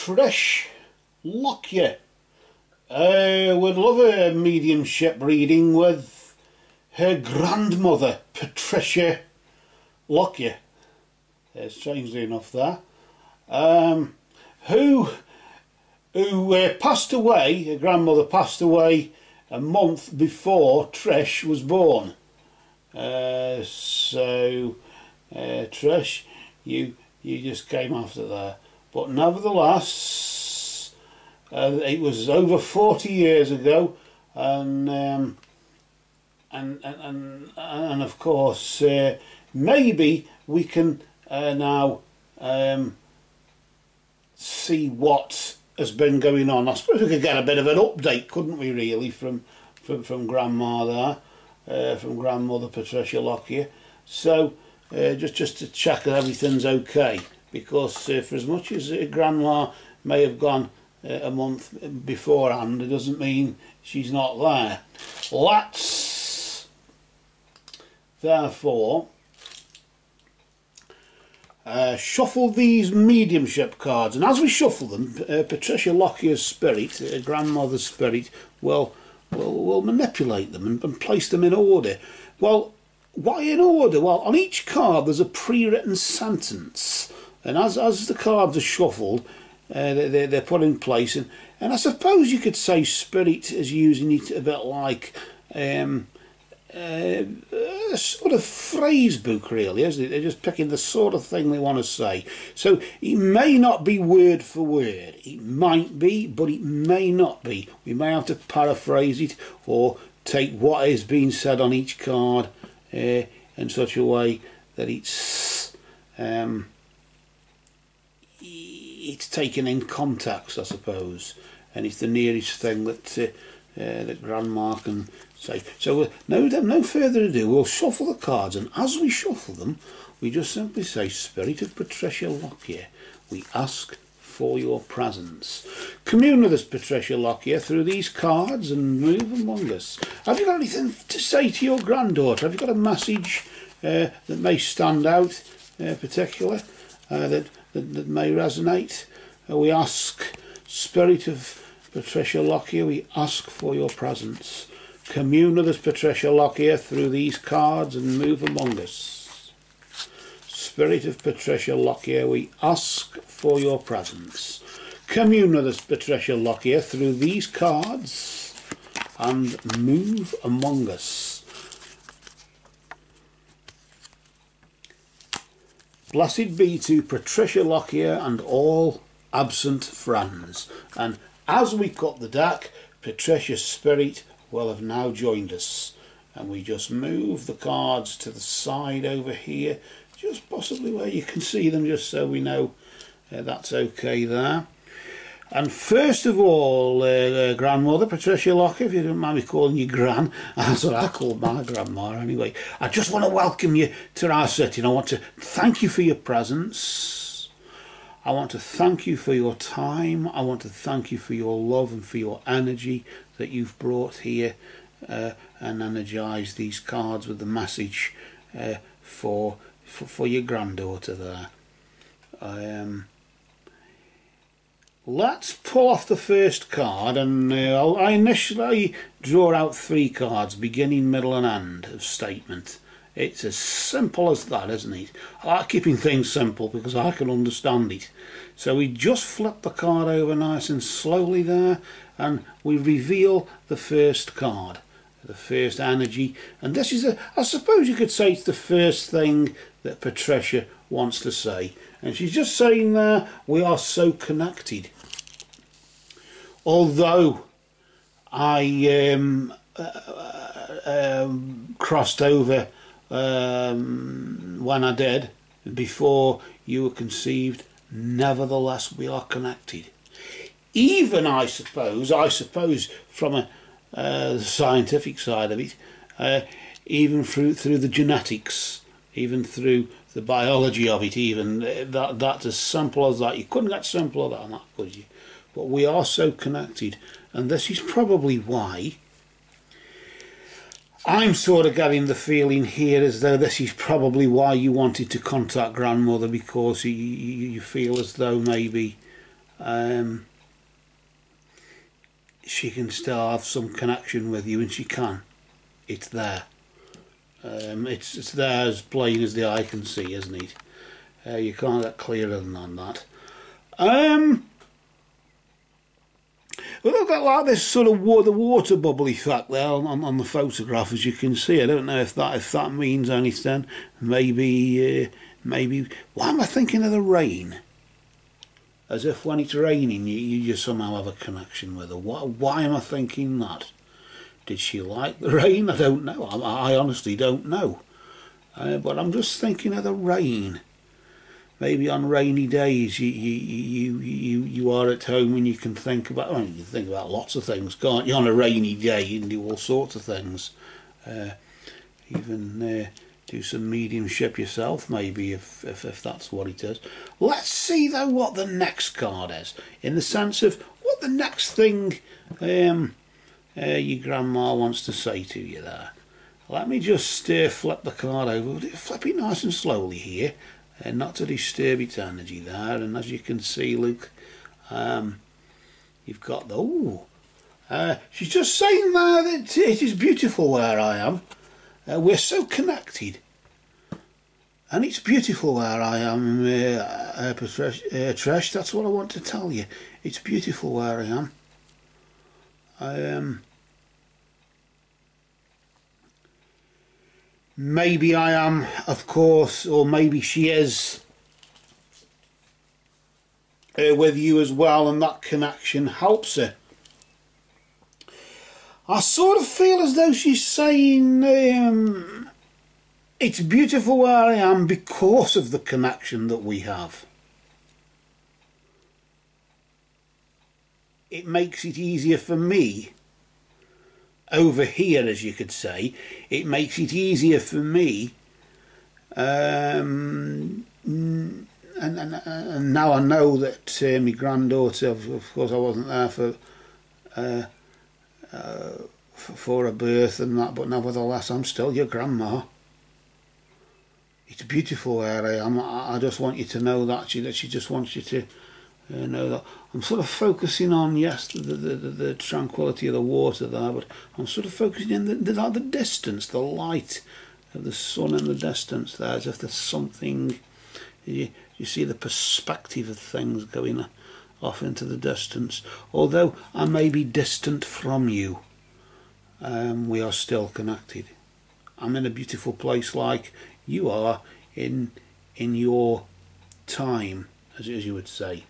Trish Lockyer would love a mediumship reading with her grandmother, Trish Lockyer. Strangely enough there. Who passed away, her grandmother passed away a month before Trish was born. Trish, you just came after there. But nevertheless, it was over 40 years ago, and of course, maybe we can now see what has been going on. I suppose we could get a bit of an update, couldn't we, really, from Grandma there, from Grandmother Patricia Lockyer. So just to check that everything's okay, because for as much as Grandma may have gone a month beforehand, it doesn't mean she's not there. Let's therefore shuffle these mediumship cards, and as we shuffle them, Patricia Lockyer's spirit, grandmother's spirit, will manipulate them and place them in order. Well, why in order? Well, on each card there's a pre-written sentence, and as the cards are shuffled, they're put in place, and I suppose you could say spirit is using it a bit like a sort of phrase book, really, isn't it? They're just picking the sort of thing they want to say. So it may not be word for word. It might be, but it may not be. We may have to paraphrase it or take what is being said on each card in such a way that it's taken in context, I suppose, and it's the nearest thing that that Grandma can say. So no further ado, we'll shuffle the cards, and as we shuffle them, we just simply say, Spirit of Patricia Lockyer, we ask for your presence. Commune with us, Patricia Lockyer, through these cards and move among us. Have you got anything to say to your granddaughter? Have you got a message that may stand out particular, that may resonate? We ask, Spirit of Patricia Lockyer, we ask for your presence. Commune with us, Patricia Lockyer, through these cards and move among us. Spirit of Patricia Lockyer, we ask for your presence. Commune with us, Patricia Lockyer, through these cards and move among us. Blessed be to Patricia Lockyer and all absent friends. And as we cut the deck, Patricia's spirit will have now joined us, and we just move the cards to the side over here, just possibly where you can see them, just so we know that's okay there. And first of all, Grandmother Patricia Lockyer, if you don't mind me calling you Gran, that's what I call my grandma anyway, I just want to welcome you to our sitting. I want to thank you for your presence. I want to thank you for your time. I want to thank you for your love and for your energy that you've brought here and energised these cards with the message for your granddaughter there. Let's pull off the first card, and I initially draw out 3 cards, beginning, middle and end of statement. It's as simple as that, isn't it? I like keeping things simple because I can understand it. So we just flip the card over nice and slowly there, and we reveal the first card, the first energy. And this is, I suppose you could say, it's the first thing that Patricia wants to say. And she's just saying there, we are so connected. Although I crossed over when I did, before you were conceived, nevertheless we are connected. Even I suppose from the scientific side of it, even through the genetics, even through the biology of it, even that's as simple as that. You couldn't get simpler than that, could you? But we are so connected, and this is probably why I'm sort of getting the feeling here as though this is probably why you wanted to contact Grandmother, because you feel as though maybe she can still have some connection with you, and she can. It's there. It's there as plain as the eye can see, isn't it? You can't get clearer than that. Well, look at like this sort of the water bubble effect there on the photograph, as you can see. I don't know if that means anything. Maybe why am I thinking of the rain? As if when it's raining, you just somehow have a connection with her. Why am I thinking that? Did she like the rain? I don't know. I honestly don't know. But I'm just thinking of the rain. Maybe on rainy days you are at home and you can think about, well, you can think about lots of things, can't you? On a rainy day you can do all sorts of things. Even do some mediumship yourself, maybe, if that's what it is. Let's see though what the next card is, in the sense of what the next thing your grandma wants to say to you there. Let me just flip the card over. Flip it nice and slowly here. Not to disturb its energy there, and as you can see, Luke, you've got the she's just saying there that it is beautiful where I am. We're so connected, and it's beautiful where I am, Trish. That's what I want to tell you. It's beautiful where I am. Maybe I am, of course, or maybe she is with you as well, and that connection helps her. I sort of feel as though she's saying it's beautiful where I am because of the connection that we have. It makes it easier for me over here, as you could say. It makes it easier for me, and now I know that my granddaughter, of course I wasn't there for her birth and that, but nevertheless I'm still your grandma. It's beautiful where I am. I just want you to know that she just wants you to know that. I'm sort of focusing on, yes, the tranquility of the water there, but I'm sort of focusing on the distance, the light of the sun in the distance there, as if there's something. You see the perspective of things going off into the distance. Although I may be distant from you, we are still connected. I'm in a beautiful place like you are in your time, as you would say.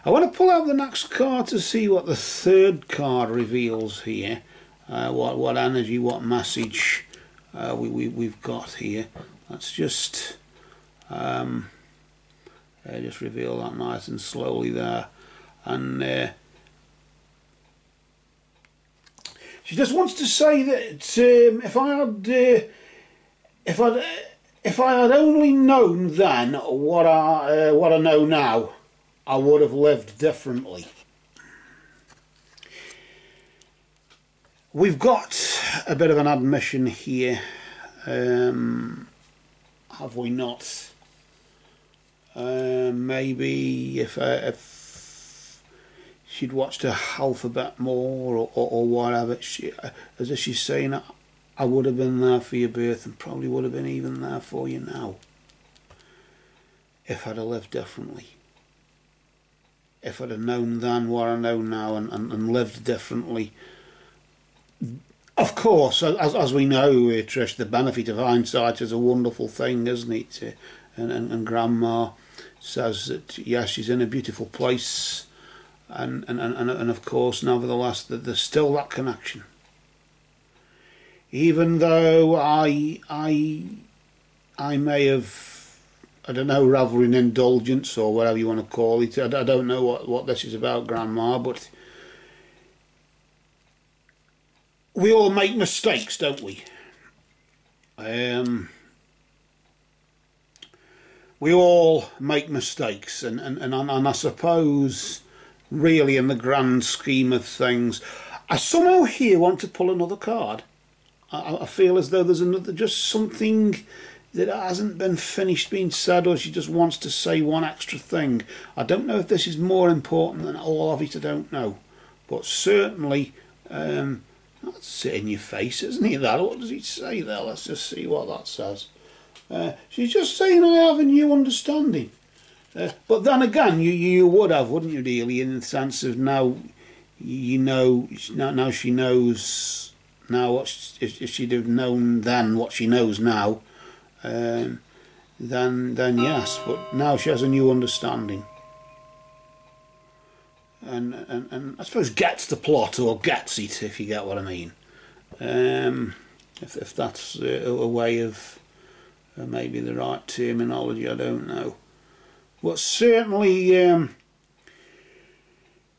I want to pull out the next card to see what the third card reveals here. What energy, what message we've got here. Let's just reveal that nice and slowly there. And she just wants to say that if I had only known then what I know now, I would have lived differently. We've got a bit of an admission here, have we not? Maybe if she'd watched her health a bit more, or whatever, as if she's saying, I would have been there for your birth, and probably would have been even there for you now, if I'd have lived differently. If I'd have known then what I know now, and lived differently. Of course, as we know, Trish, the benefit of hindsight is a wonderful thing, isn't it? And Grandma says that, yes, she's in a beautiful place, and of course, nevertheless, that there's still that connection. Even though I may have, I don't know, rather in indulgence or whatever you want to call it. I don't know what this is about, Grandma, but we all make mistakes, don't we? We all make mistakes, and I suppose, really, in the grand scheme of things, I somehow here want to pull another card. I feel as though there's just something that it hasn't been finished being said, or she just wants to say one extra thing. I don't know if this is more important than all of it, I don't know. But certainly, that's it in your face, isn't it, that? What does it say there? Let's just see what that says. She's just saying, I have a new understanding. But then again, you would have, wouldn't you, really, in the sense of now, you know, now she knows, now what if she'd have known then what she knows now, then yes, but now she has a new understanding. And I suppose gets the plot, or gets it, if you get what I mean. If that's a way of maybe the right terminology, I don't know. But certainly,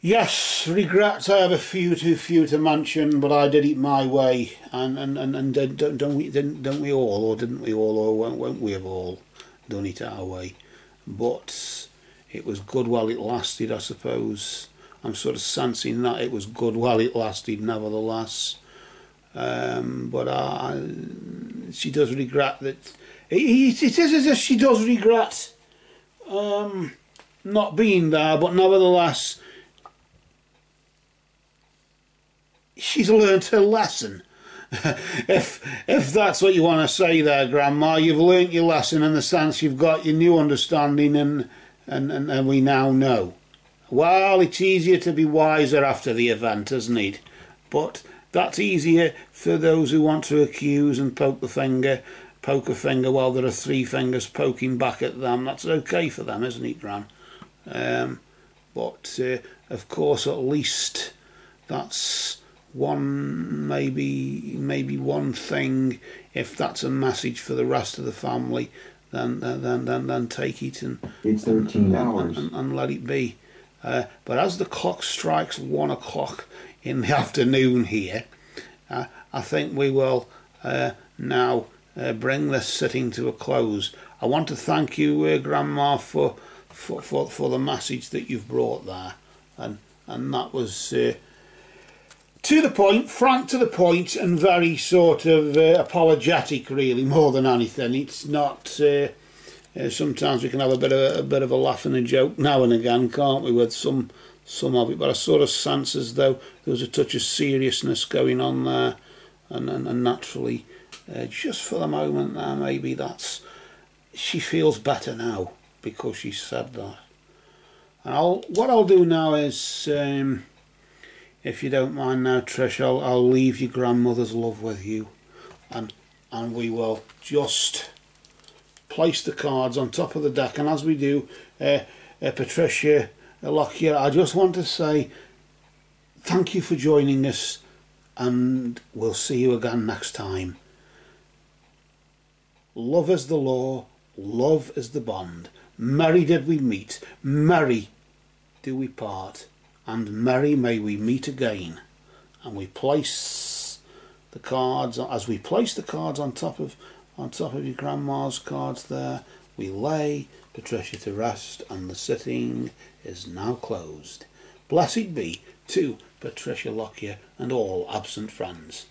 yes, regrets I have a few too few to mention, but I did it my way, and don't we all, or didn't we all, or won't we have all done it our way? But it was good while it lasted, I suppose. I'm sort of sensing that it was good while it lasted, nevertheless. But she does regret that. It is as if she does regret not being there, but nevertheless she's learnt her lesson. if that's what you want to say there, Grandma, you've learnt your lesson in the sense you've got your new understanding, and we now know. Well, it's easier to be wiser after the event, isn't it? But that's easier for those who want to accuse and poke a finger while there are three fingers poking back at them. That's okay for them, isn't it, Gran? But of course, at least that's one, maybe one thing. If that's a message for the rest of the family, then take it and it's 13 hours and let it be. But as the clock strikes 1 o'clock in the afternoon here, I think we will now bring this sitting to a close. I want to thank you, Grandma, for the message that you've brought there, and that was to the point, frank to the point, and very sort of apologetic, really, more than anything. It's not. Sometimes we can have a bit of a laugh and a joke now and again, can't we, with some of it? But I sort of sense as though there was a touch of seriousness going on there, and naturally, just for the moment there, maybe that's, she feels better now because she said that. And what I'll do now is, if you don't mind now, Trish, I'll leave your grandmother's love with you, and we will just place the cards on top of the deck. And as we do, Patricia Lockyer, I just want to say thank you for joining us, and we'll see you again next time. Love is the law, love is the bond. Merry did we meet, merry do we part, and merry may we meet again. And we place the cards, as we place the cards on top of your grandma's cards there, we lay Patricia to rest, and the sitting is now closed. Blessed be to Patricia Lockyer and all absent friends.